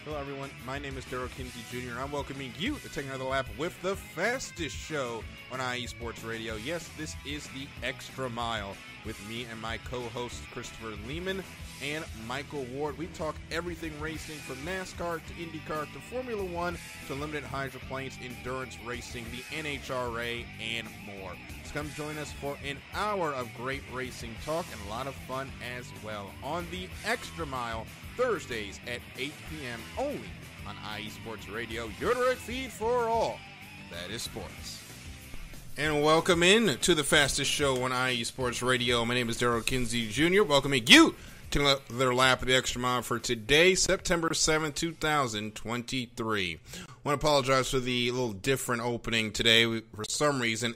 Hello, everyone. My name is Daryl Kinsey Jr., and I'm welcoming you to take another lap with the fastest show on IE Sports Radio. Yes, this is the Extra Mile with me and my co-hosts Christopher Lehman and Michael Ward. We talk everything racing from NASCAR to IndyCar to Formula One to limited hydroplanes, endurance racing, the NHRA, and more. So come join us for an hour of great racing talk and a lot of fun as well on the Extra Mile, Thursdays at 8 p.m. only on IE Sports Radio, your direct feed for all that is sports. And welcome in to the fastest show on IE Sports Radio. My name is Daryl Kinsey Jr. Welcoming you to their lap of the Extra Mile for today, September 7th, 2023. I want to apologize for the little different opening today. For some reason,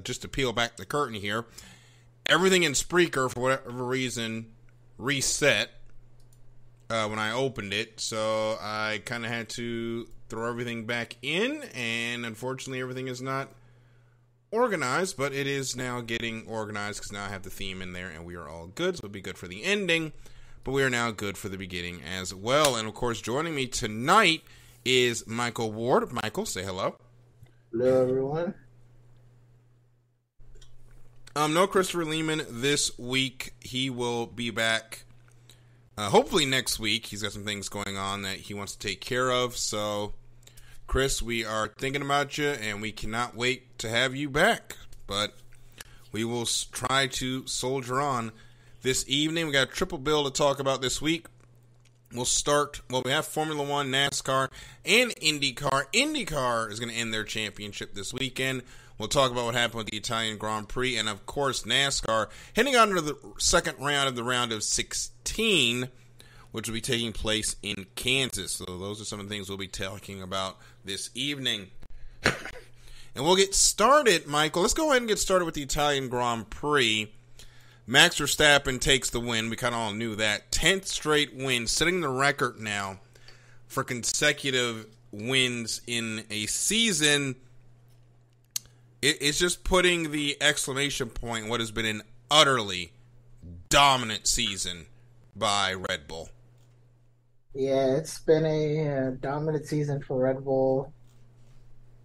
just to peel back the curtain here, everything in Spreaker, for whatever reason, reset when I opened it. So I kind of had to throw everything back in, and unfortunately everything is not organized, but it is now getting organized because now I have the theme in there and we are all good. So it'll be good for the ending, but we are now good for the beginning as well. And of course, joining me tonight is Michael Ward. Michael, say hello. Hello, everyone. No Christopher Lehman this week. He will be back hopefully next week. He's got some things going on that he wants to take care of. So Chris, we are thinking about you, and we cannot wait to have you back. But we will try to soldier on this evening. We got a triple bill to talk about this week. We'll start, we have Formula One, NASCAR, and IndyCar. IndyCar is going to end their championship this weekend. We'll talk about what happened with the Italian Grand Prix, and of course, NASCAR heading on to the second round of the round of 16, which will be taking place in Kansas. So those are some of the things we'll be talking about this evening. And we'll get started, Michael. Let's go ahead and get started with the Italian Grand Prix. Max Verstappen takes the win. We kind of all knew that. 10th straight win, setting the record now for consecutive wins in a season. It's just putting the exclamation point on what has been an utterly dominant season by Red Bull. Yeah, it's been a dominant season for Red Bull.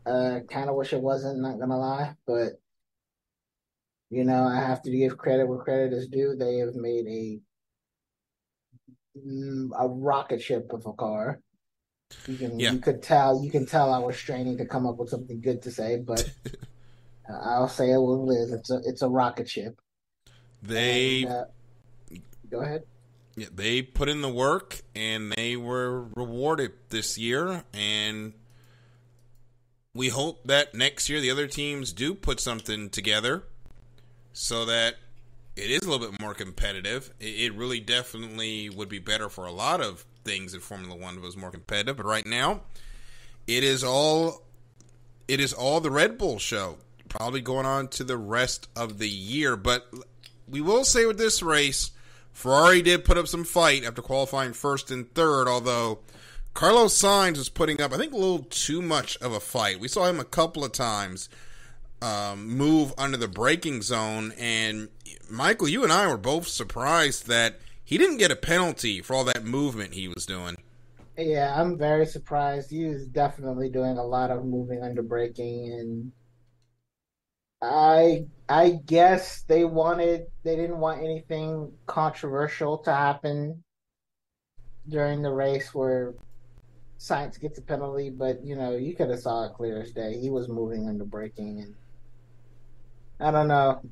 Kind of wish it wasn't, not gonna lie, but I have to give credit where credit is due. They have made a rocket ship of a car. You can tell I was straining to come up with something good to say, but I'll say it what it is. It's a rocket ship. Go ahead. Yeah, they put in the work, and they were rewarded this year, and we hope that next year the other teams do put something together so that it is a little bit more competitive. It really definitely would be better for a lot of things if Formula One was more competitive, but right now it is all the Red Bull show, probably going on to the rest of the year. But we will say with this race, Ferrari did put up some fight after qualifying first and third, although Carlos Sainz was putting up, I think, a little too much of a fight. We saw him a couple of times move under the braking zone, and Michael, you and I were both surprised that he didn't get a penalty for all that movement he was doing. Yeah, I'm very surprised. He was definitely doing a lot of moving under braking, and I guess they didn't want anything controversial to happen during the race where Sainz gets a penalty, but you could have saw it clear as day. He was moving under braking, and I don't know.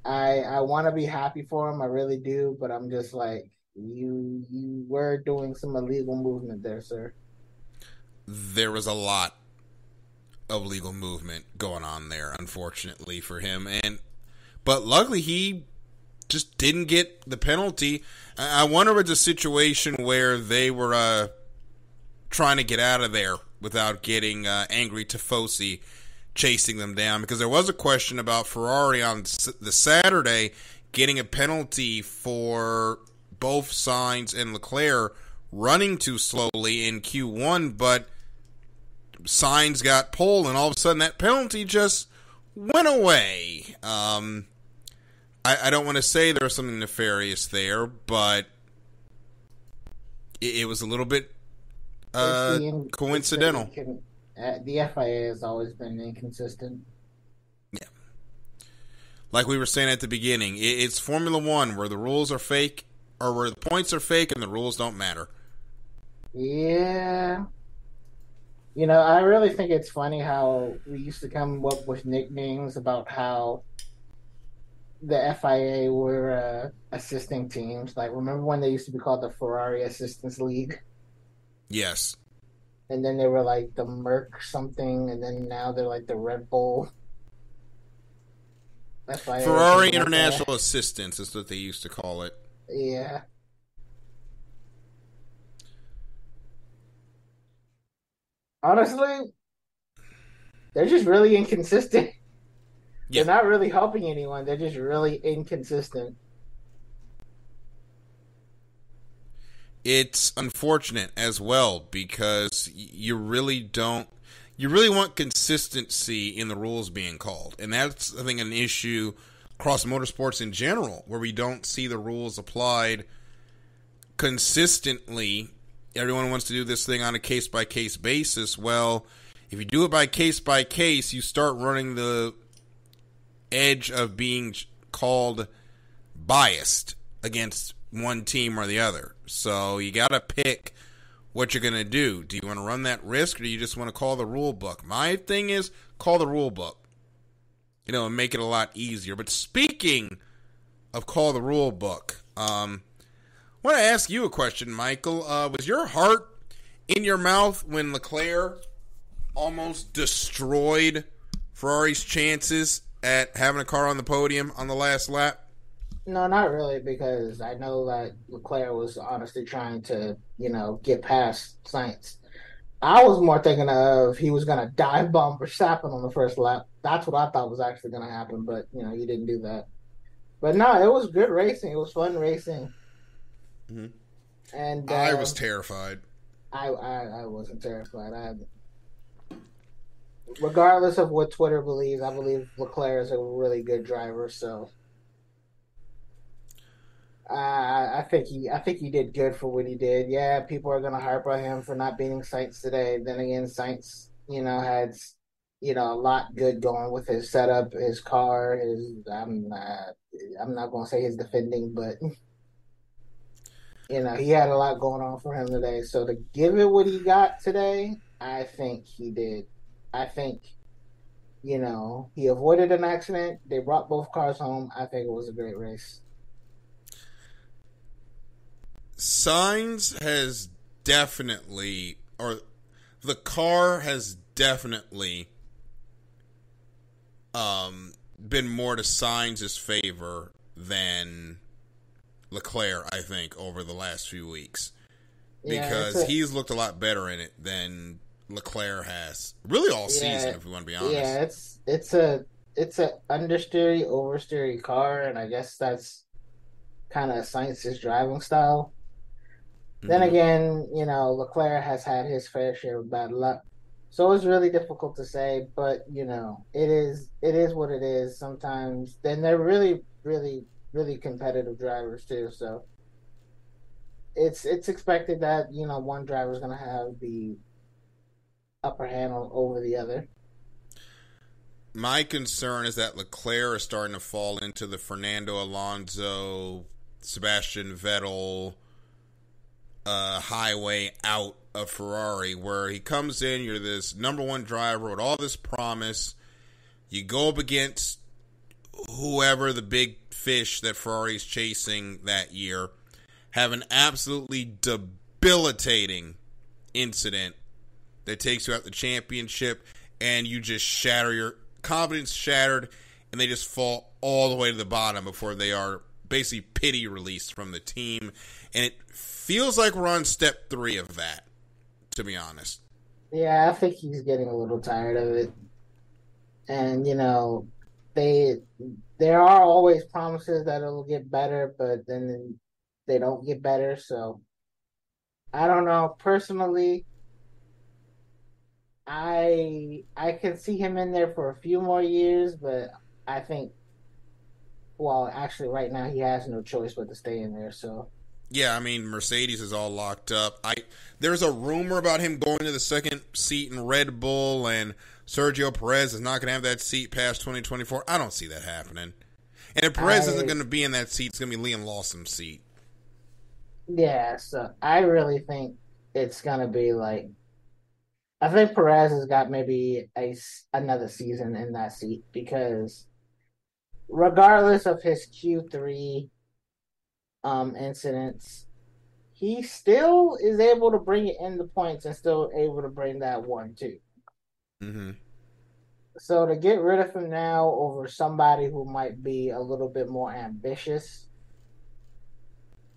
I want to be happy for him, I really do, but I'm just like, you were doing some illegal movement there, sir. There was a lot of legal movement going on there, unfortunately for him, but luckily he just didn't get the penalty. I wonder if it's a situation where they were trying to get out of there without getting angry Tifosi chasing them down, because there was a question about Ferrari on the Saturday getting a penalty for both Sainz and Leclerc running too slowly in Q1, but Sainz got pole, and all of a sudden that penalty just went away. I don't want to say there was something nefarious there, but it was a little bit It's coincidental. The FIA has always been inconsistent. Yeah. Like we were saying at the beginning, it's Formula One where the rules are fake, or where the points are fake and the rules don't matter. Yeah. I really think it's funny how we used to come up with nicknames about how the FIA were assisting teams. Like, remember when they used to be called the Ferrari Assistance League? Yes. And then they were like the Merc something, and then now they're like the Red Bull FIA or Ferrari something like International that. Assistance is what they used to call it. Yeah. Honestly, they're just really inconsistent. They're Yeah. not really helping anyone. They're just really inconsistent. It's unfortunate as well because you really don't. You really want consistency in the rules being called. And that's, I think, an issue across motorsports in general, where we don't see the rules applied consistently. Everyone wants to do this thing on a case-by-case basis. Well, if you do it by case, you start running the edge of being called biased against one team or the other. So you got to pick what you're going to do. Do you want to run that risk, or do you just want to call the rule book? My thing is call the rule book, and make it a lot easier. But speaking of call the rule book, I want to ask you a question, Michael. Was your heart in your mouth when Leclerc almost destroyed Ferrari's chances at having a car on the podium on the last lap? No, not really, because I know that Leclerc was honestly trying to, get past Sainz. I was more thinking of he was going to dive bomb Verstappen on the first lap. That's what I thought was actually going to happen, but, he didn't do that. But no, it was good racing. It was fun racing. Mm-hmm. And I was terrified. I wasn't terrified. Regardless of what Twitter believes, I believe Leclerc is a really good driver, so I think he did good for what he did. Yeah, people are gonna harp on him for not beating Saints today. Then again, Saints, had a lot good going with his setup, his car, his I'm not gonna say his defending, but he had a lot going on for him today. So to give it what he got today, I think he did. I think, he avoided an accident. They brought both cars home. I think it was a great race. Signs has definitely, or the car has definitely been more to Sainz's favor than Leclerc, I think, over the last few weeks. Because he's looked a lot better in it than Leclerc has. Really all season, if we want to be honest. Yeah, it's a understeery, oversteery car, and I guess that's kind of Sainz's driving style. Then again, Leclerc has had his fair share of bad luck. So it's really difficult to say, but it is what it is sometimes. Then they're really, really, really competitive drivers too. So it's expected that, one driver is gonna have the upper hand over the other. My concern is that Leclerc is starting to fall into the Fernando Alonso, Sebastian Vettel highway out of Ferrari, where he comes in, you're this number one driver with all this promise, you go up against whoever the big fish that Ferrari's chasing that year, have an absolutely debilitating incident that takes you out the championship, and you just shatter your confidence shattered, and they just fall all the way to the bottom before they are basically pity released from the team. And it feels like we're on step 3 of that, to be honest. Yeah, I think he's getting a little tired of it. And, there are always promises that it'll get better, but then they don't get better. So I don't know. Personally, I can see him in there for a few more years, but I think, well, actually right now he has no choice but to stay in there. So Yeah, I mean, Mercedes is all locked up. There's a rumor about him going to the second seat in Red Bull, and Sergio Perez is not going to have that seat past 2024. I don't see that happening. And if Perez isn't going to be in that seat, it's going to be Liam Lawson's seat. Yeah, so I really think it's going to be like, I think Perez has got maybe another season in that seat because regardless of his Q3 incidents, he still is able to bring it in the points and still able to bring that 1-2. Mm-hmm. So to get rid of him now over somebody who might be a little bit more ambitious,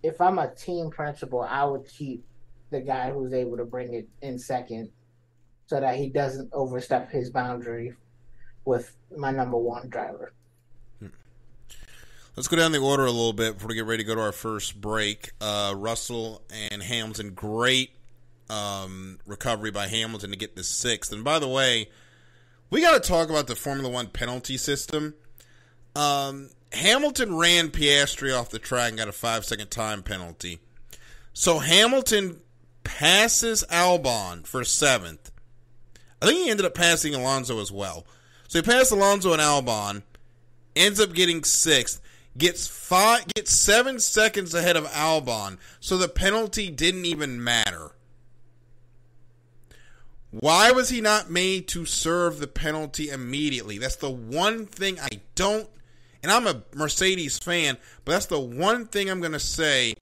if I'm a team principal, I would keep the guy who's able to bring it in second so that he doesn't overstep his boundary with my number one driver. Let's go down the order a little bit before we get ready to go to our first break. Russell and Hamilton, great recovery by Hamilton to get the sixth. And by the way, we got to talk about the Formula One penalty system. Hamilton ran Piastri off the track and got a 5-second time penalty. So Hamilton passes Albon for 7th. I think he ended up passing Alonso as well. So he passed Alonso and Albon, ends up getting 6th, gets 7 seconds ahead of Albon, so the penalty didn't even matter. Why was he not made to serve the penalty immediately? That's the one thing I don't, and I'm a Mercedes fan, but that's the one thing I'm going to say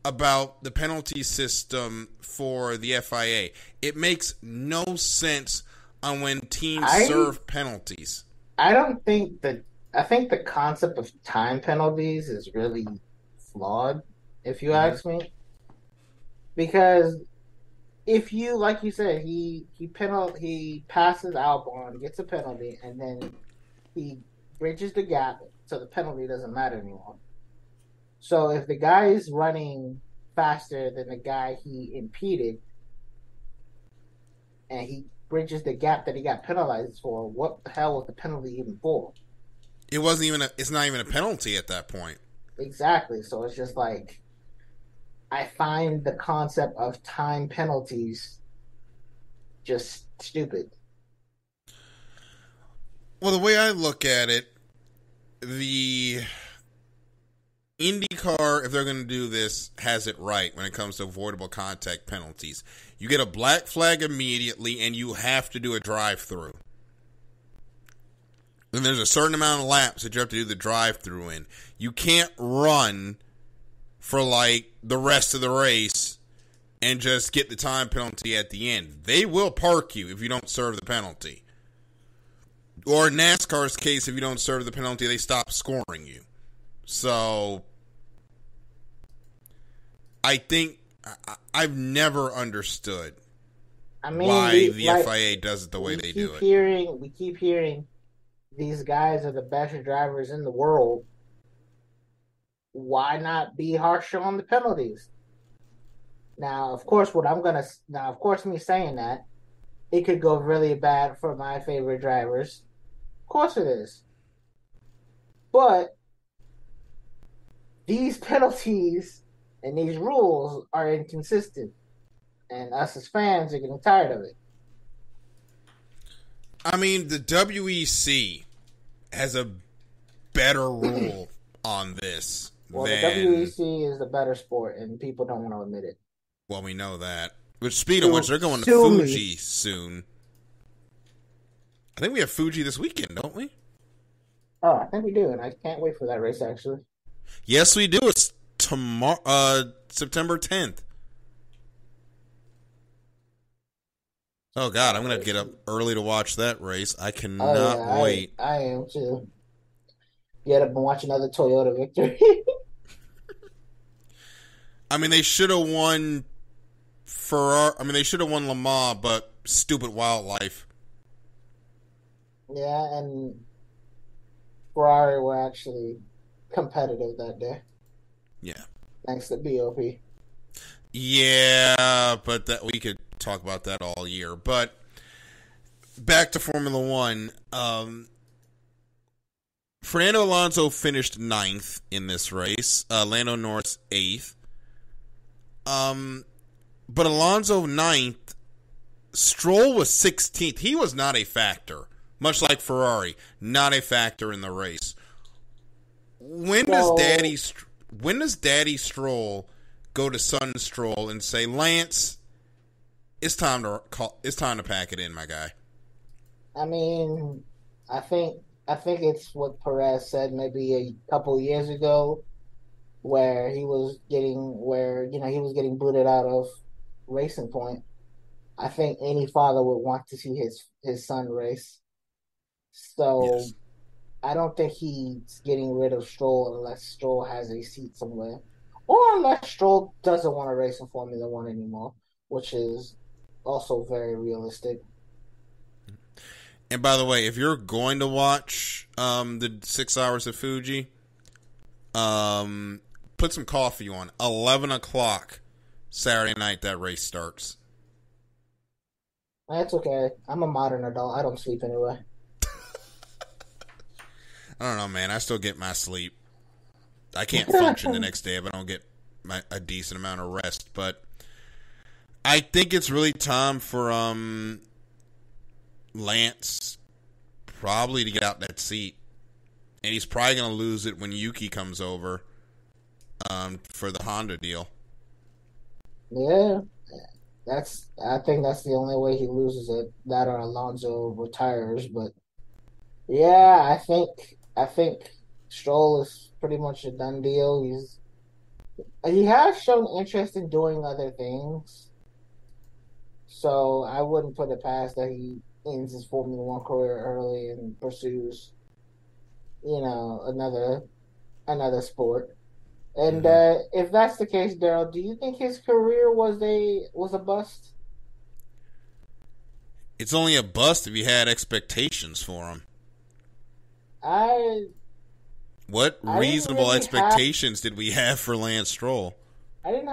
about the penalty system for the FIA. It makes no sense on when teams serve penalties. I think the concept of time penalties is really flawed, if you ask me. Because if you, like you said, he passes Albon, gets a penalty, and then he bridges the gap, so the penalty doesn't matter anymore. So if the guy is running faster than the guy he impeded, and he bridges the gap that he got penalized for, what the hell was the penalty even for? It's not even a penalty at that point. Exactly. So it's just like, I find the concept of time penalties just stupid. Well, the way I look at it, the IndyCar, if they're going to do this, has it right when it comes to avoidable contact penalties. You get a black flag immediately, and you have to do a drive-through. Then there's a certain amount of laps that you have to do the drive-through in. You can't run for, like, the rest of the race and just get the time penalty at the end. They will park you if you don't serve the penalty. Or in NASCAR's case, if you don't serve the penalty, they stop scoring you. So, I think I've never understood why the FIA does it the way they do it. We keep hearing these guys are the best drivers in the world. Why not be harsher on the penalties? Now, of course, me saying that, it could go really bad for my favorite drivers. Of course it is. But these penalties and these rules are inconsistent. And us as fans are getting tired of it. I mean, the WEC has a better rule on this. Well, the WEC is the better sport, and people don't want to admit it. Well, we know that. Which, speed of which, they're going to Fuji soon. I think we have Fuji this weekend, don't we? Oh, I think we do, and I can't wait for that race, actually. Yes, we do. It's tomorrow, September 10th. Oh, God, I'm going to get up early to watch that race. I cannot wait. I am, too. Get up and watch another Toyota victory. I mean, they should have won they should have won Le Mans, but stupid wildlife. Yeah, and Ferrari were actually competitive that day. Yeah. Thanks to BOP. Yeah, but we could talk about that all year. But back to Formula One. Fernando Alonso finished 9th in this race. Lando Norris 8th. But Alonso ninth, Stroll was 16th. He was not a factor, much like Ferrari, not a factor in the race. When does Daddy Stroll go to Son Stroll and say, Lance, it's time to pack it in, my guy? I mean, I think it's what Perez said maybe a couple years ago, where he was getting booted out of Racing Point. I think any father would want to see his son race. So Yes. I don't think he's getting rid of Stroll unless Stroll has a seat somewhere, or unless Stroll doesn't want to race in Formula One anymore, which is also very realistic. And by the way, if you're going to watch the 6 hours of Fuji, put some coffee on. 11 o'clock Saturday night, that race starts. That's okay. I'm a modern adult. I don't sleep anyway. I don't know, man. I still get my sleep. I can't function the next day if I don't get a decent amount of rest. But I think it's really time for Lance probably to get out that seat. And he's probably going to lose it when Yuki comes over for the Honda deal. Yeah, I think that's the only way he loses it. That or Alonso retires. But yeah, I think Stroll is pretty much a done deal. He has shown interest in doing other things, so I wouldn't put it past that he ends his Formula One career early and pursues, another sport. And if that's the case, Daryl, do you think his career was a bust? It's only a bust if you had expectations for him. I What I didn't reasonable really expectations did we have for Lance Stroll? I didn't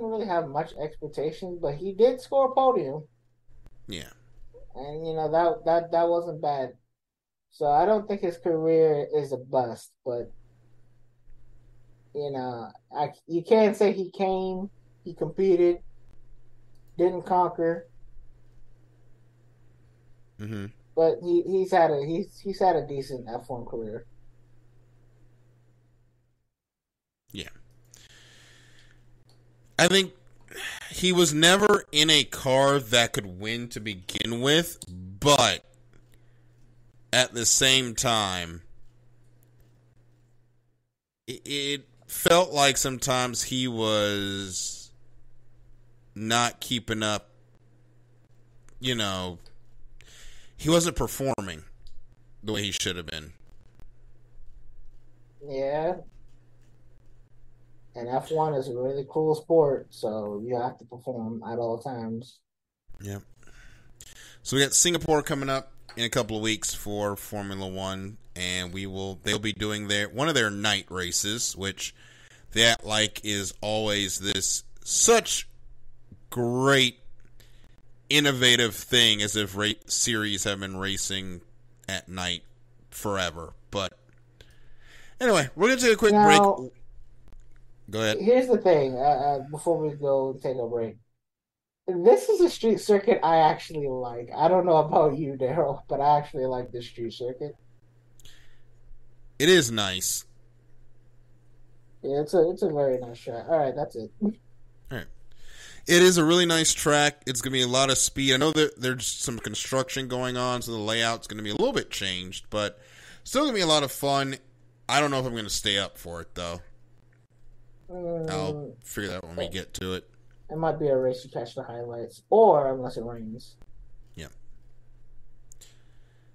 really have much expectations, but he did score a podium, Yeah. and that wasn't bad. So I don't think his career is a bust, but you can't say he competed, didn't conquer, Mm-hmm. but he's had a decent F1 career. Yeah. I think he was never in a car that could win to begin with, but at the same time, it felt like sometimes he was not keeping up. He wasn't performing the way he should have been. Yeah, and F1 is a really cool sport, so you have to perform at all times. Yeah. So we got Singapore coming up in a couple of weeks for Formula One, and they'll be doing one of their night races, which that is always this such great innovative thing, as if series have been racing at night forever. But anyway, we're gonna take a quick break. Now, Go ahead. here's the thing. Before we go take a break, this is a street circuit I actually like. I don't know about you, Daryl, but I actually like this street circuit. It is nice. Yeah, it's a very nice track. All right, that's it. All right. It is a really nice track. It's going to be a lot of speed. I know that there's some construction going on, so the layout's going to be a little bit changed, but still going to be a lot of fun. I don't know if I'm going to stay up for it, though. I'll figure that out when we get to it. It might be a race you catch the highlights, or unless it rains. Yeah.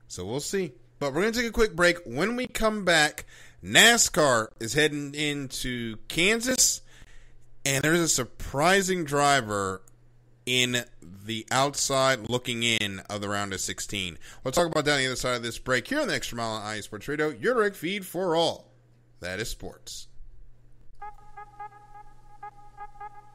So we'll see. But we're going to take a quick break. When we come back, NASCAR is heading into Kansas, and there's a surprising driver in the outside looking in of the round of 16. We'll talk about that on the other side of this break here on the Extra Mile on IE Sports Radio, your direct feed for all that is sports.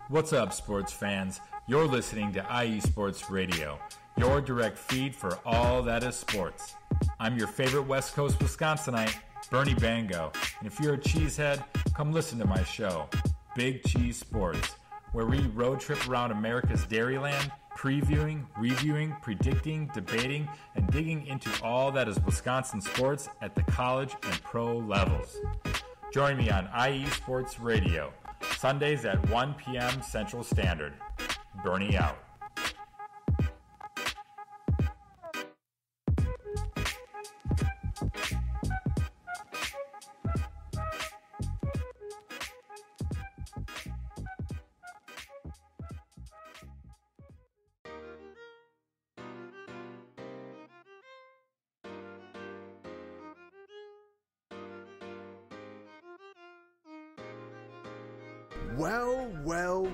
What's up, sports fans? You're listening to IE Sports Radio, your direct feed for all that is sports. I'm your favorite West Coast Wisconsinite, Bernie Bango, and if you're a cheesehead, come listen to my show, Big Cheese Sports, where we road trip around America's Dairyland, previewing, reviewing, predicting, debating, and digging into all that is Wisconsin sports at the college and pro levels. Join me on IE Sports Radio, Sundays at 1 p.m. Central Standard. Bernie out. Well,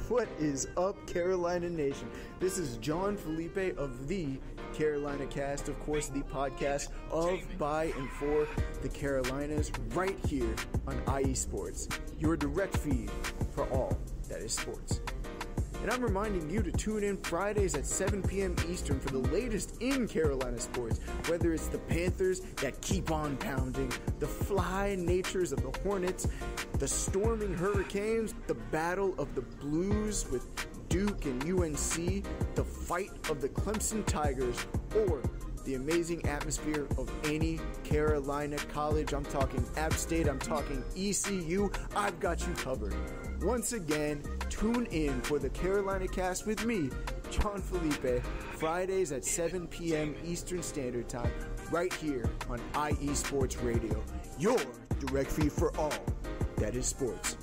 what is up, Carolina Nation? This is John Felipe of the Carolina Cast, of course, the podcast of, by, and for the Carolinas, right here on IE Sports, your direct feed for all that is sports. And I'm reminding you to tune in Fridays at 7 p.m. Eastern for the latest in Carolina sports, whether it's the Panthers that keep on pounding, the fly natures of the Hornets, the storming Hurricanes, the battle of the Blues with Duke and UNC, the fight of the Clemson Tigers, or the amazing atmosphere of any Carolina college. I'm talking App State, I'm talking ECU. I've got you covered. Once again, tune in for the Carolina Cast with me, John Felipe, Fridays at 7 p.m. Eastern Standard Time, right here on IE Sports Radio, your direct feed for all that is sports.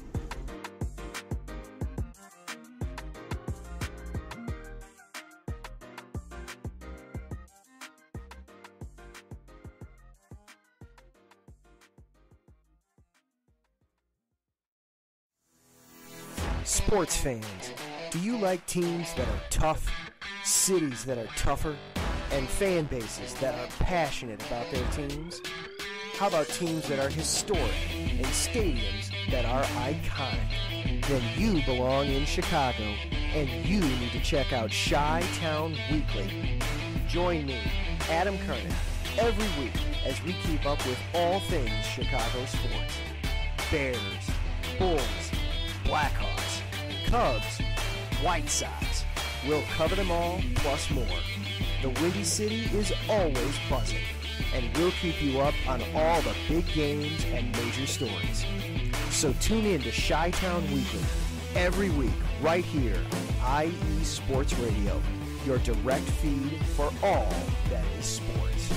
Sports fans, do you like teams that are tough, cities that are tougher, and fan bases that are passionate about their teams? How about teams that are historic and stadiums that are iconic? Then you belong in Chicago, and you need to check out Chi-Town Weekly. Join me, Adam Kernan, every week as we keep up with all things Chicago sports. Bears, Bulls, Blackhawks, Cubs, White Sox. We'll cover them all, plus more. The Windy City is always buzzing, and we'll keep you up on all the big games and major stories. So tune in to Chi-Town Weekly every week right here on IE Sports Radio, your direct feed for all that is sports.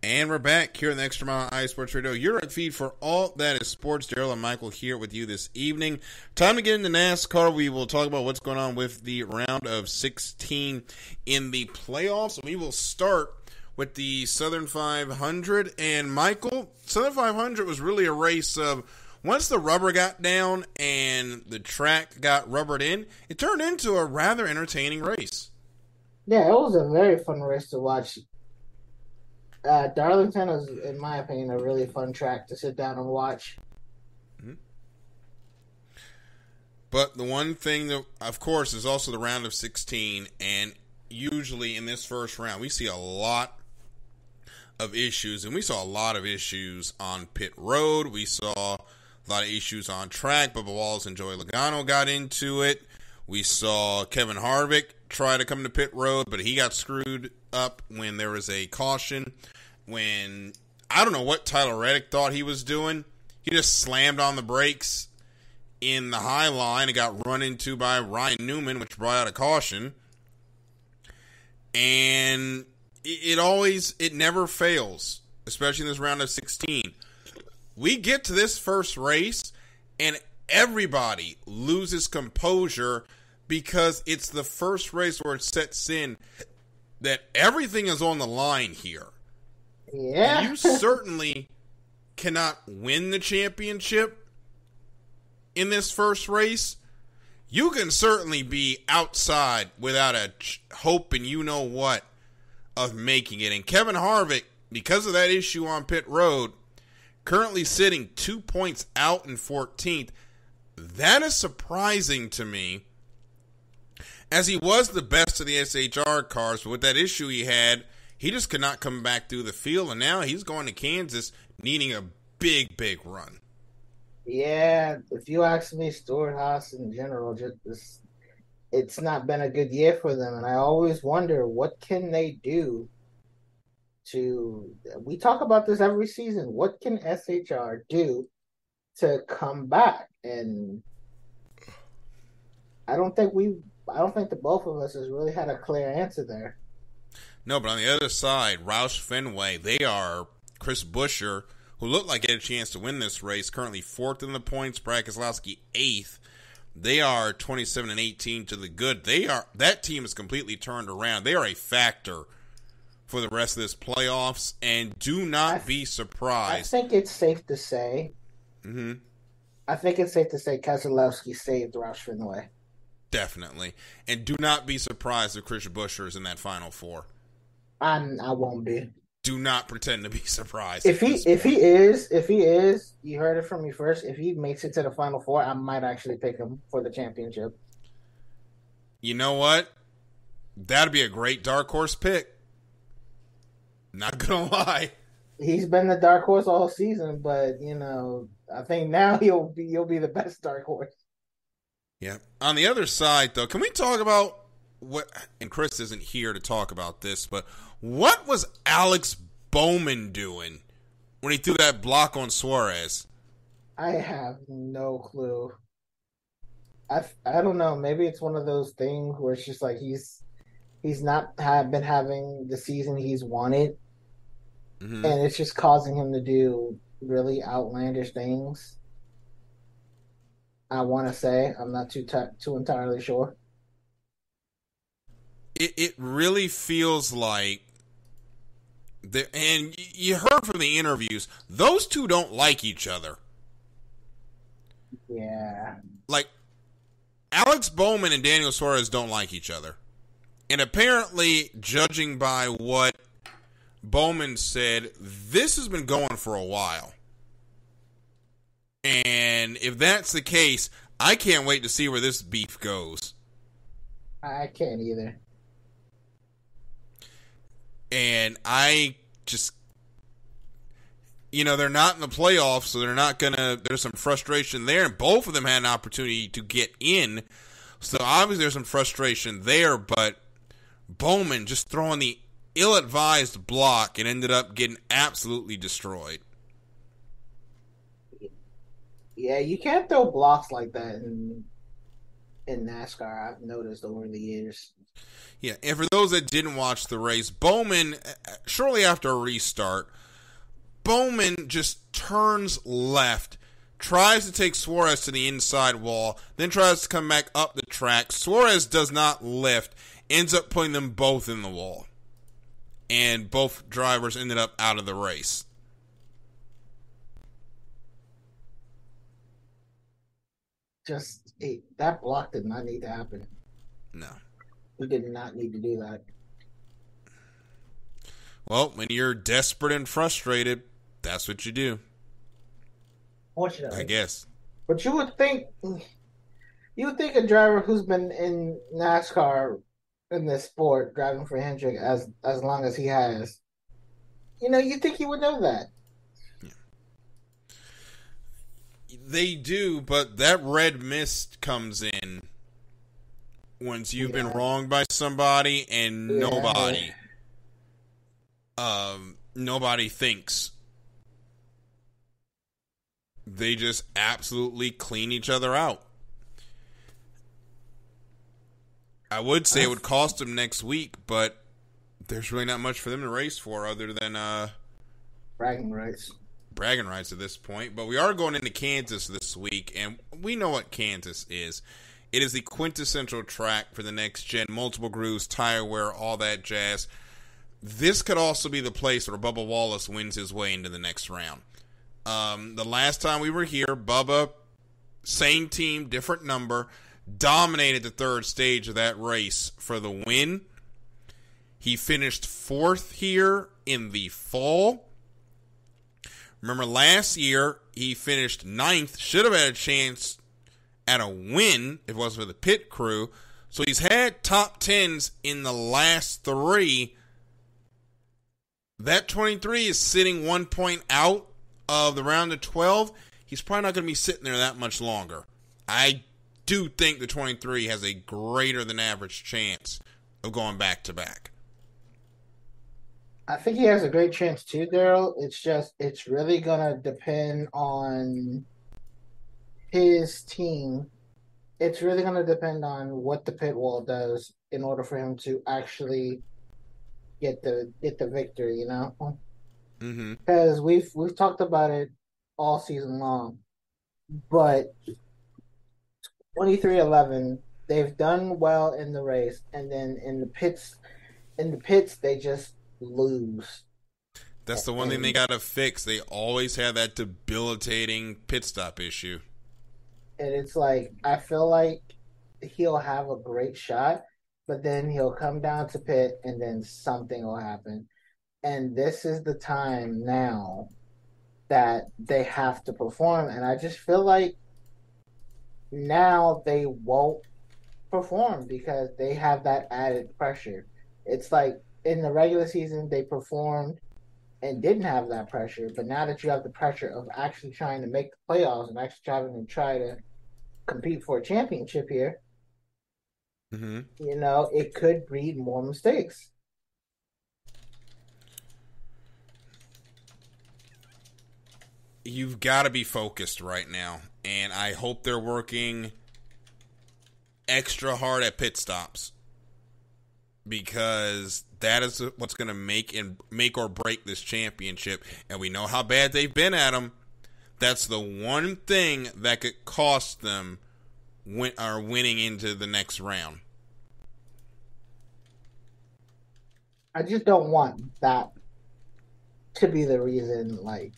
And we're back here in the Extra Mile IE Sports Radio, your feed for all that is sports. Daryl and Michael here with you this evening. Time to get into NASCAR. We will talk about what's going on with the round of 16 in the playoffs. We will start with the Southern 500. And Michael, Southern 500 was really a race of once the rubber got down and the track got rubbered in, it turned into a rather entertaining race. Yeah, it was a very fun race to watch. Darlington is, in my opinion, a really fun track to sit down and watch. Mm-hmm. But the one thing that, of course, is also the round of 16, and usually in this first round, we see a lot of issues, and we saw a lot of issues on pit road. We saw a lot of issues on track. Bubba Wallace and Joey Logano got into it. We saw Kevin Harvick try to come to pit road, but he got screwed up when there was a caution. When, I don't know what Tyler Reddick thought he was doing. He just slammed on the brakes in the high line and got run into by Ryan Newman, which brought out a caution. And it never fails, especially in this round of 16. We get to this first race, and everybody loses composure because it's the first race where it sets in that everything is on the line here. Yeah. And you certainly cannot win the championship in this first race, you can certainly be outside without a hope and you know what of making it. And Kevin Harvick, because of that issue on pit road, currently sitting 2 points out in 14th. That is surprising to me, as he was the best of the SHR cars, but with that issue he had, he just could not come back through the field, and now he's going to Kansas needing a big, big run. Yeah, if you ask me, Stewart-Haas in general, it's not been a good year for them, and I always wonder, what can they do we talk about this every season, what can SHR do to come back? And I don't think the both of us has really had a clear answer there. No, but on the other side, Roush Fenway, they are Chris Buescher, who looked like he had a chance to win this race, currently 4th in the points, Brad Keselowski 8th. They are 27-18 to the good. That team is completely turned around. They are a factor for the rest of this playoffs, and do not be surprised. I think it's safe to say. Mm-hmm. I think it's safe to say Keselowski saved Roush Fenway. Definitely, and do not be surprised if Chris Buescher is in that Final Four. I won't be. Do not pretend to be surprised. If he is, you heard it from me first. If he makes it to the Final Four, I might actually pick him for the championship. You know what? That'd be a great dark horse pick. Not gonna lie. He's been the dark horse all season, but I think now he'll be the best dark horse. Yeah. On the other side, though, can we talk about what? And Chris isn't here to talk about this, but what was Alex Bowman doing when he threw that block on Suarez? I have no clue. I don't know. Maybe it's one of those things where it's just like he's not been having the season he's wanted. Mm-hmm. And it's just causing him to do really outlandish things. I want to say. I'm not too entirely sure. It really feels like, and you heard from the interviews, those two don't like each other. Yeah. Like, Alex Bowman and Daniel Suarez don't like each other. And apparently, judging by what Bowman said, this has been going for a while. And if that's the case, I can't wait to see where this beef goes. I can't either. And I just, they're not in the playoffs, so they're not there's some frustration there. And both of them had an opportunity to get in. So obviously there's some frustration there, but Bowman just throwing the ill-advised block and ended up getting absolutely destroyed. Yeah, you can't throw blocks like that in NASCAR, I've noticed over the years. Yeah, and for those that didn't watch the race, Bowman, shortly after a restart, Bowman just turns left, tries to take Suarez to the inside wall, then tries to come back up the track. Suarez does not lift, ends up putting them both in the wall. And both drivers ended up out of the race. That block did not need to happen. No. We did not need to do that. Well, when you're desperate and frustrated, that's what you do. Fortunately. I guess. But you would think a driver who's been in NASCAR in this sport, driving for Hendrick as long as he has, you think he would know that. They do, but that red mist comes in once you've been wronged by somebody, and nobody thinks. They just absolutely clean each other out. I would say it would cost them next week, but there's really not much for them to race for other than bragging rights at this point. But we are going into Kansas this week, and we know what Kansas is. It is the quintessential track for the next gen, multiple grooves, tire wear, all that jazz. This could also be the place where Bubba Wallace wins his way into the next round. The last time we were here, Bubba, same team, different number, dominated the third stage of that race for the win. He finished fourth here in the fall. Remember last year, he finished ninth, should have had a chance at a win if it wasn't for the pit crew. So he's had top tens in the last three. That 23 is sitting 1 point out of the round of 12. He's probably not going to be sitting there that much longer. I do think the 23 has a greater than average chance of going back to back. I think he has a great chance too, Daryl. It's really going to depend on his team. It's really going to depend on what the pit wall does in order for him to actually get the victory, you know? Mm-hmm. Because we've talked about it all season long. But 23-11, they've done well in the race, and then in the pits they just lose. That's the one thing they got to fix. They always have that debilitating pit stop issue. And it's like, I feel like he'll have a great shot, but then he'll come down to pit and then something will happen. And this is the time now that they have to perform. And I just feel like now they won't perform because they have that added pressure. It's like in the regular season, they performed and didn't have that pressure. But now that you have the pressure of actually trying to make the playoffs and actually try to compete for a championship here, mm-hmm. you know, it could breed more mistakes. You've got to be focused right now, and I hope they're working extra hard at pit stops because that is what's going to make or break this championship. And we know how bad they've been at them. That's the one thing that could cost them winning into the next round. I just don't want that to be the reason, like,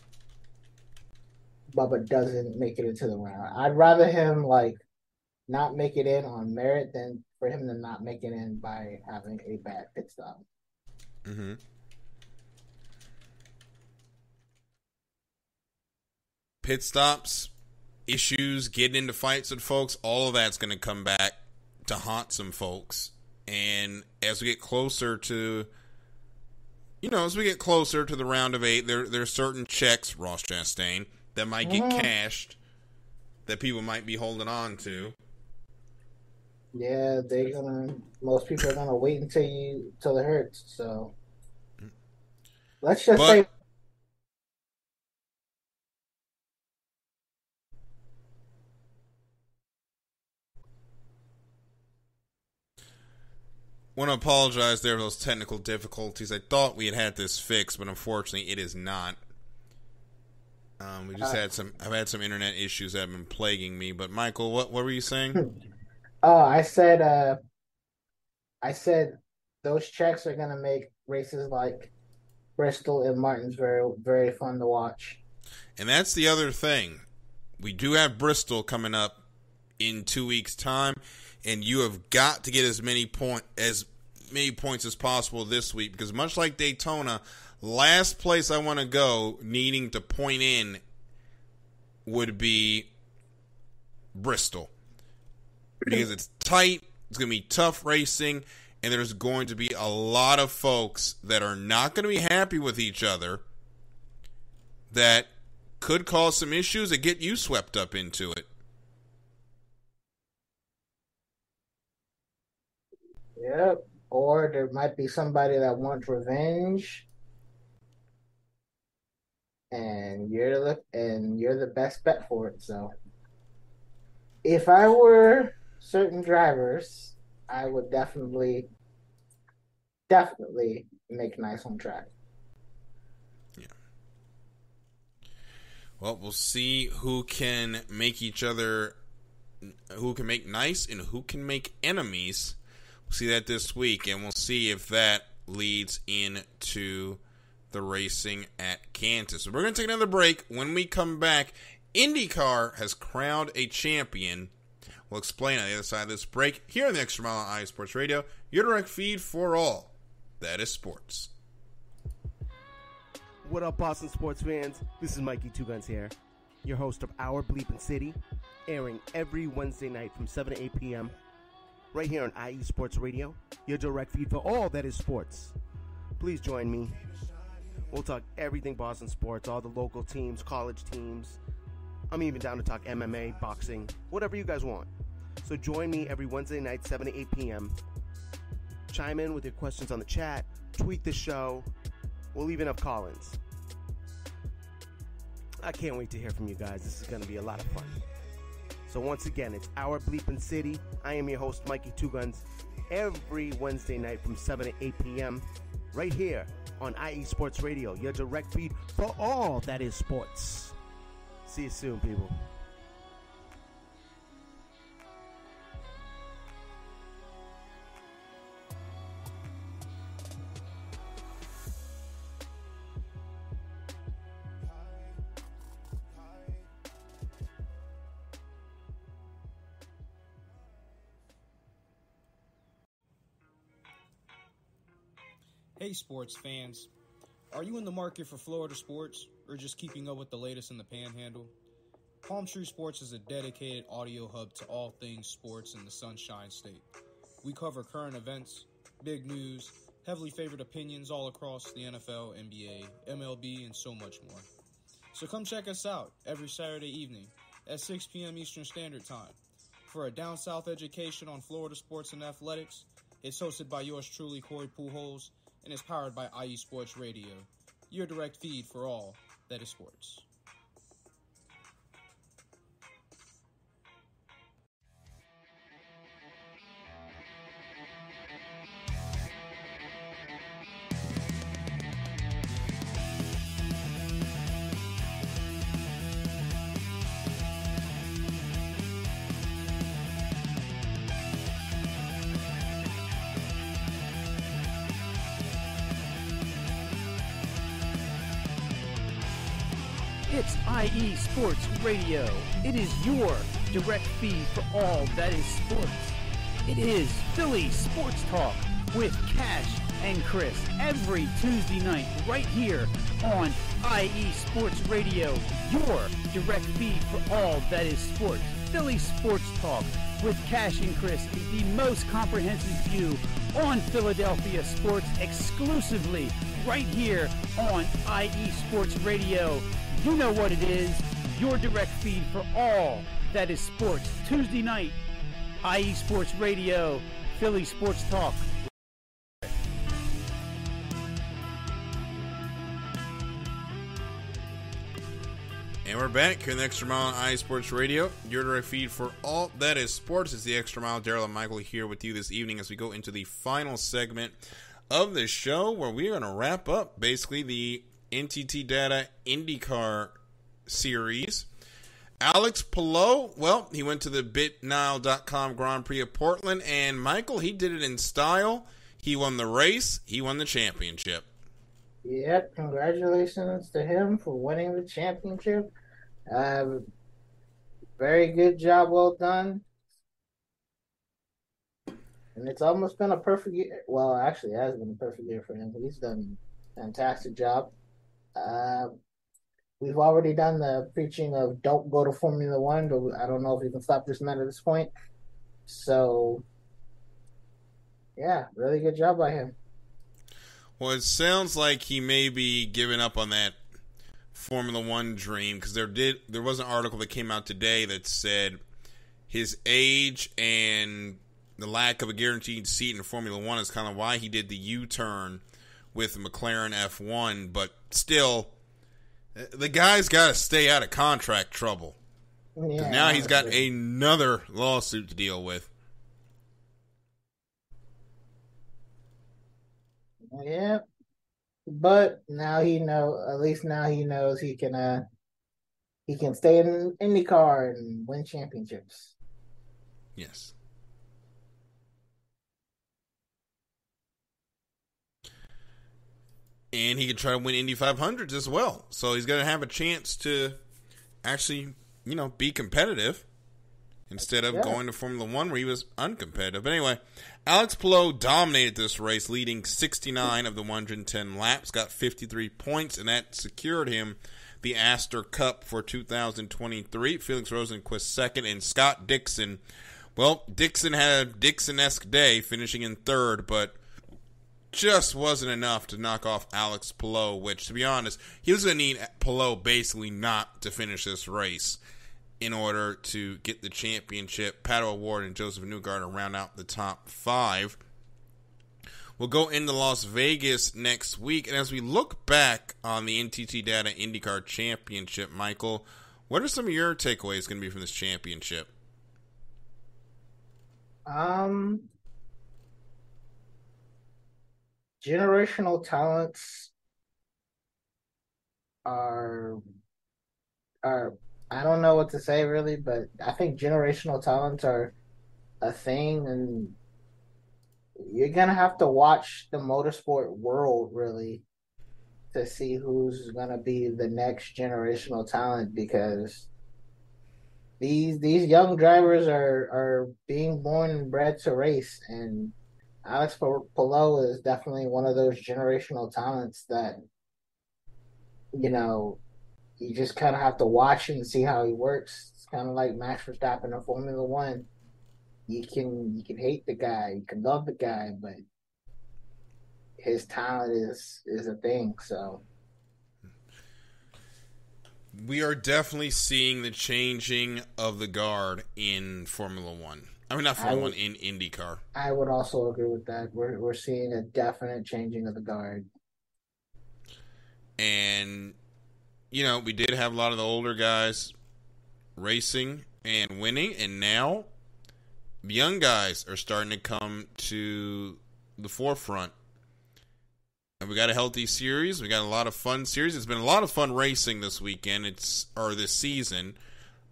Bubba doesn't make it into the round. I'd rather him, like, not make it in on merit than for him to not make it in by having a bad pit stop. Mm-hmm. Pit stops, issues, getting into fights with folks, all of that's going to come back to haunt some folks. And as we get closer to, the round of 8, there are certain checks, Ross Chastain, that might get cashed that people might be holding on to. Yeah, most people are gonna wait till it hurts. So let's just say. Want to apologize there for those technical difficulties. I thought we had this fixed, but unfortunately it is not. I've had some internet issues that have been plaguing me. But Michael, what were you saying? Oh, I said those checks are gonna make races like Bristol and Martinsville very fun to watch. And that's the other thing. We do have Bristol coming up in 2 weeks' time, and you have got to get as many points as possible this week, because much like Daytona, last place I want to go needing to point in would be Bristol, because it's tight, it's going to be tough racing, and there's going to be a lot of folks that are not going to be happy with each other that could cause some issues that get you swept up into it. Yep. Or there might be somebody that wants revenge, and you're the best bet for it. So, if I were certain drivers, I would definitely make nice on track. Yeah. Well, we'll see who can make nice and who can make enemies. We'll see that this week, and we'll see if that leads into the racing at Kansas. So we're going to take another break. When we come back, IndyCar has crowned a champion. We'll explain on the other side of this break here on the Extra Mile on iSports Radio, your direct feed for all that is sports. What up, Boston sports fans? This is Mikey Two Guns here, your host of Our Bleepin' City, airing every Wednesday night from 7 to 8 p.m. right here on IE Sports Radio, your direct feed for all that is sports. Please join me. We'll talk everything Boston sports, all the local teams, college teams. I'm even down to talk MMA, boxing, whatever you guys want. So join me every Wednesday night, 7 to 8 p.m. Chime in with your questions on the chat, tweet the show. We'll even have call-ins. I can't wait to hear from you guys. This is going to be a lot of fun. So once again, it's Our Bleepin' City. I am your host, Mikey Two Guns, every Wednesday night from 7 to 8 p.m. right here on IE Sports Radio, your direct feed for all that is sports. See you soon, people. Hey sports fans, are you in the market for Florida sports or just keeping up with the latest in the Panhandle? Palm Tree Sports is a dedicated audio hub to all things sports in the Sunshine State. We cover current events, big news, heavily favored opinions all across the NFL, NBA, MLB, and so much more. So come check us out every Saturday evening at 6 p.m. Eastern Standard Time for a down south education on Florida sports and athletics. It's hosted by yours truly, Corey Pujols, and is powered by IE Sports Radio, your direct feed for all that is sports. It's IE Sports Radio. It is your direct feed for all that is sports. It is Philly Sports Talk with Cash and Chris every Tuesday night right here on IE Sports Radio, your direct feed for all that is sports. Philly Sports Talk with Cash and Chris is the most comprehensive view on Philadelphia sports exclusively right here on IE Sports Radio. You know what it is, your direct feed for all that is sports. Tuesday night, IE Sports Radio, Philly Sports Talk. And we're back here in the Extra Mile on IE Sports Radio, your direct feed for all that is sports. It's the Extra Mile. Daryl and Michael here with you this evening as we go into the final segment of the show where we're going to wrap up basically the NTT Data IndyCar series. Alex Palou, well, he went to the BitNile.com Grand Prix of Portland, and Michael, he did it in style. He won the race. He won the championship. Yep, congratulations to him for winning the championship. Very good job, well done. And it's almost been a perfect year. Well, actually, it has been a perfect year for him. He's done a fantastic job. We've already done the preaching of don't go to Formula One, but I don't know if we can stop this man at this point. So, yeah, really good job by him. Well, it sounds like he may be giving up on that Formula One dream because there was an article that came out today that said his age and the lack of a guaranteed seat in Formula One is kind of why he did the U-turn with McLaren F1, but still, the guy's got to stay out of contract trouble. Yeah, now he's got another lawsuit to deal with. Yeah, but now at least now he knows he can stay in IndyCar and win championships. Yes. And he could try to win Indy 500s as well. So he's going to have a chance to actually, be competitive instead of going to Formula One where he was uncompetitive. But anyway, Alex Palou dominated this race, leading 69 of the 110 laps, got 53 points, and that secured him the Astor Cup for 2023. Felix Rosenqvist second, and Scott Dixon. Well, Dixon had a Dixon-esque day, finishing in third, but just wasn't enough to knock off Alex Palou, which, to be honest, he was going to need Palou basically not to finish this race in order to get the championship. Pato O'Ward and Joseph Newgarden round out the top 5. We'll go into Las Vegas next week, and as we look back on the NTT Data IndyCar Championship, Michael, what are some of your takeaways going to be from this championship? Generational talents are I don't know what to say really, but I think generational talents are a thing, and you're gonna have to watch the motorsport world really to see who's gonna be the next generational talent, because these young drivers are being born and bred to race, and Alex Palou is definitely one of those generational talents that, you just kind of have to watch and see how he works. It's kind of like Max Verstappen in Formula One. You can hate the guy, you can love the guy, but his talent is a thing. So we are definitely seeing the changing of the guard in Formula One. I mean, not Formula One, in IndyCar. I would also agree with that. We're seeing a definite changing of the guard. And we did have a lot of the older guys racing and winning, and now the young guys are starting to come to the forefront. And we got a healthy series. We got a lot of fun series. It's been a lot of fun racing this weekend. This season.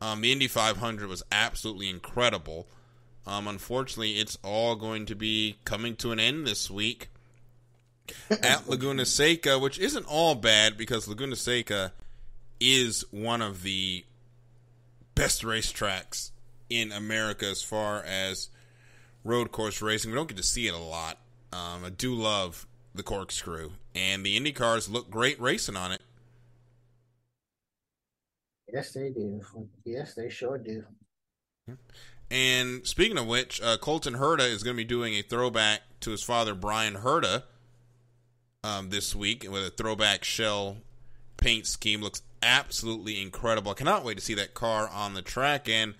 The Indy 500 was absolutely incredible. Unfortunately, it's all going to be coming to an end this week at Laguna Seca, which isn't all bad because Laguna Seca is one of the best racetracks in America as far as road course racing. We don't get to see it a lot. I do love the corkscrew, and the Indy cars look great racing on it. Yes, they do. Yes, they sure do. And speaking of which, Colton Herta is going to be doing a throwback to his father, Brian Herta, this week with a throwback shell paint scheme. Looks absolutely incredible. I cannot wait to see that car on the track. And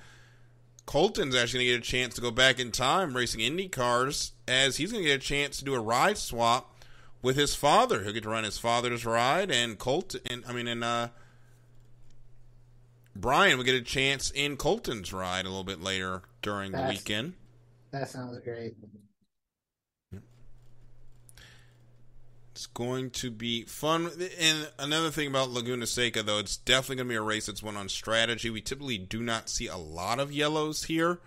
Colton's actually going to get a chance to go back in time racing Indy cars, as he's going to get a chance to do a ride swap with his father. He'll get to run his father's ride, and Brian will get a chance in Colton's ride a little bit later during the weekend. That sounds great. It's going to be fun. And another thing about Laguna Seca, though, it's definitely going to be a race that's won on strategy. We typically do not see a lot of yellows here.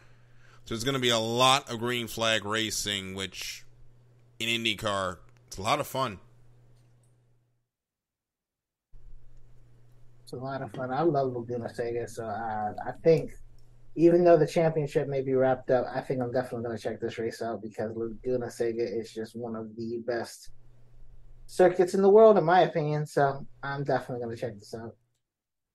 So there's going to be a lot of green flag racing, which in IndyCar, it's a lot of fun. It's a lot of fun. I love Laguna Seca, so I think even though the championship may be wrapped up, I think I'm definitely going to check this race out, because Laguna Seca is just one of the best circuits in the world, in my opinion. So I'm definitely going to check this out.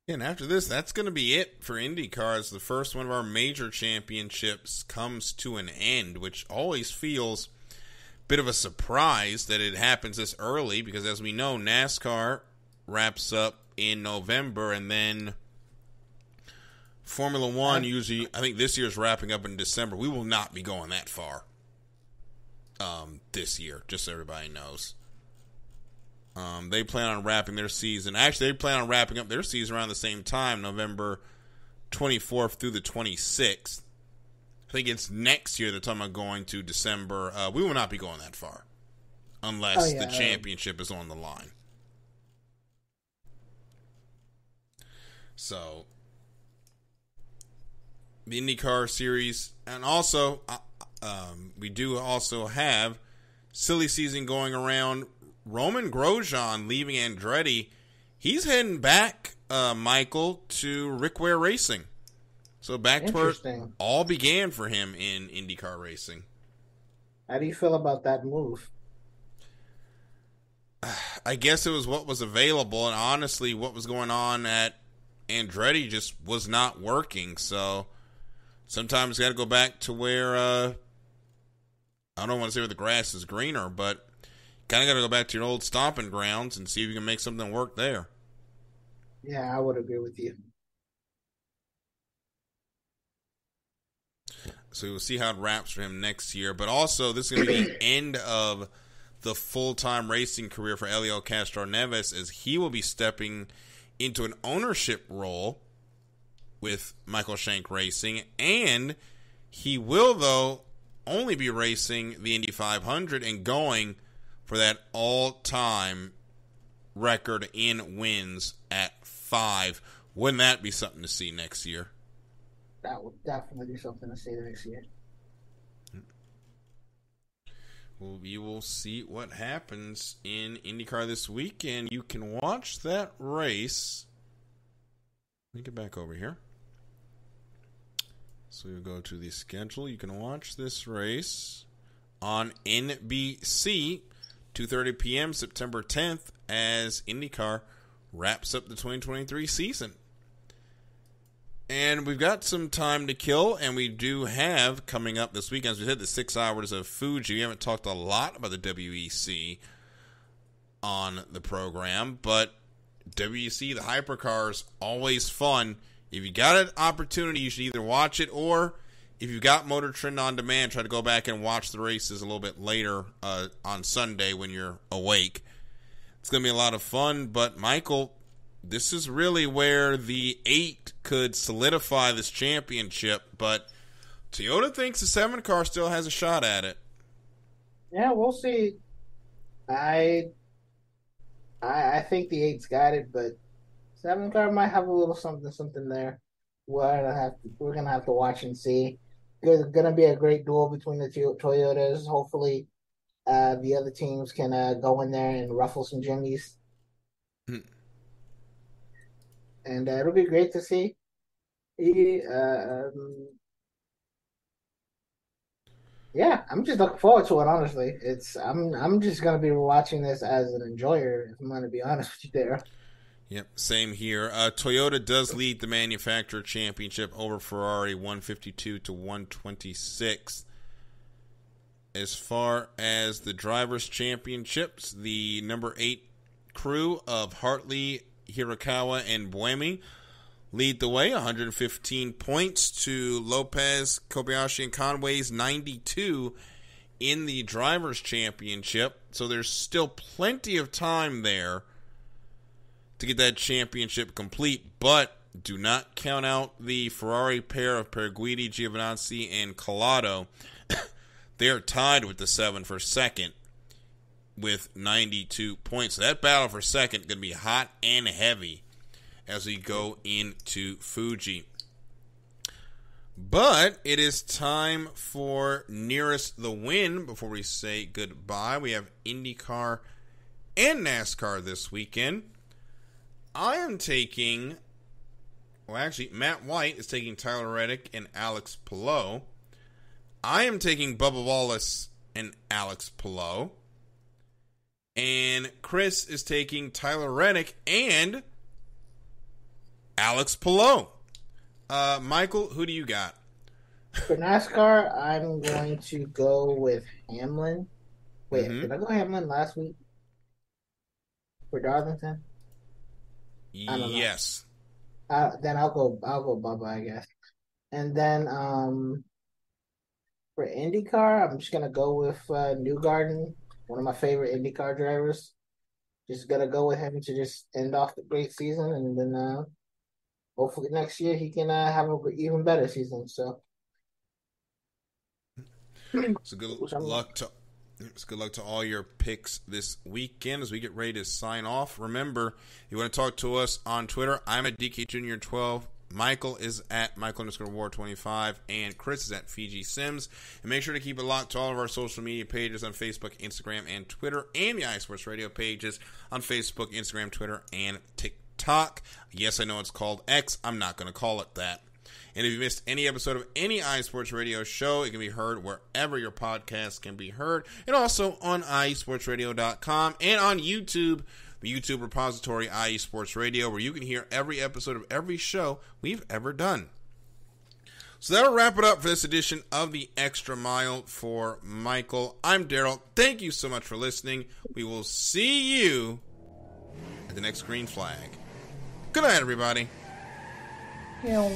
And after this, that's going to be it for IndyCar. As the first one of our major championships comes to an end, which always feels a bit of a surprise that it happens this early, because as we know, NASCAR wraps up in November, and then Formula One usually, I think this year's wrapping up in December. We will not be going that far this year, just so everybody knows. They plan on wrapping their season. Actually, they plan on wrapping up their season around the same time, November 24th through the 26th. I think it's next year they're talking about going to December. We will not be going that far unless the championship is on the line. So, the IndyCar series, and also we do also have silly season going around Roman Grosjean leaving Andretti, he's heading back, Michael, to Rick Ware Racing. So back to where it all began for him in IndyCar racing. How do you feel about that move? I guess it was what was available, and honestly, what was going on at Andretti just was not working. So sometimes you got to go back to where, I don't want to say where the grass is greener, but kind of got to go back to your old stomping grounds and see if you can make something work there. Yeah, I would agree with you. So we'll see how it wraps for him next year. But also, this is going to be the end of the full-time racing career for Helio Castroneves, as he will be stepping into an ownership role with Michael Shank Racing. And he will, though, only be racing the Indy 500 and going for that all-time record in wins at 5. Wouldn't that be something to see next year? That would definitely be something to see next year. Well, you will see what happens in IndyCar this weekend. You can watch that race. Let me get back over here. So you'll go to the schedule. You can watch this race on NBC, 2:30 p.m. September 10th, as IndyCar wraps up the 2023 season. And we've got some time to kill, and we do have coming up this weekend, as we said, the 6 hours of Fuji. We haven't talked a lot about the WEC on the program, but WEC, the hypercars, always fun. If you got an opportunity, you should either watch it, or if you've got Motor Trend on demand, try to go back and watch the races a little bit later on Sunday when you're awake. It's going to be a lot of fun, but Michael, this is really where the 8 could solidify this championship, but Toyota thinks the 7 car still has a shot at it. Yeah, we'll see. I think the 8's got it, but 7 car might have a little something there. We're gonna have to watch and see. It's gonna be a great duel between the two Toyotas. Hopefully, the other teams can go in there and ruffle some jimmies. And it'll be great to see. Yeah, I'm just looking forward to it. Honestly, I'm just gonna be watching this as an enjoyer. If I'm gonna be honest with you, there. Yep, same here. Toyota does lead the manufacturer championship over Ferrari, 152 to 126. As far as the drivers' championships, the number 8 crew of Hartley, Hirakawa, and Buemi lead the way, 115 points to Lopez, Kobayashi, and Conway's 92 in the Drivers' Championship. So there's still plenty of time there to get that championship complete, but do not count out the Ferrari pair of Perguidi, Giovinazzi, and Collado. They are tied with the 7 for second with 92 points. So that battle for second is going to be hot and heavy as we go into Fuji. But it is time for Nearest the Win before we say goodbye. We have IndyCar and NASCAR this weekend. I am taking, Matt White is taking Tyler Reddick and Alex Palou. I am taking Bubba Wallace and Alex Palou. And Chris is taking Tyler Reddick and Alex Palou. Michael, who do you got? For NASCAR, I'm going to go with Hamlin. Wait, did I go Hamlin last week? For Darlington? Yes. Then I'll go Bubba, I guess. And then for IndyCar, I'm just gonna go with Newgarden, one of my favorite IndyCar drivers. Just gonna go with him to just end off the great season, and then hopefully next year he can have an even better season. So, good luck to all your picks this weekend as we get ready to sign off. Remember, you want to talk to us on Twitter, I'm at DK Jr. 12. Michael is at Michael_War25, and Chris is at Fiji Sims. And make sure to keep it locked to all of our social media pages on Facebook, Instagram, and Twitter, and the iSports Radio pages on Facebook, Instagram, Twitter, and TikTok. Yes, I know it's called X. I'm not going to call it that. And if you missed any episode of any iSports Radio show, it can be heard wherever your podcast can be heard, and also on iSportsRadio.com and on YouTube, the YouTube repository IE Sports Radio, where you can hear every episode of every show we've ever done. So that'll wrap it up for this edition of the Extra Mile. For Michael, I'm Daryl. Thank you so much for listening. We will see you at the next green flag. Good night, everybody. Yeah.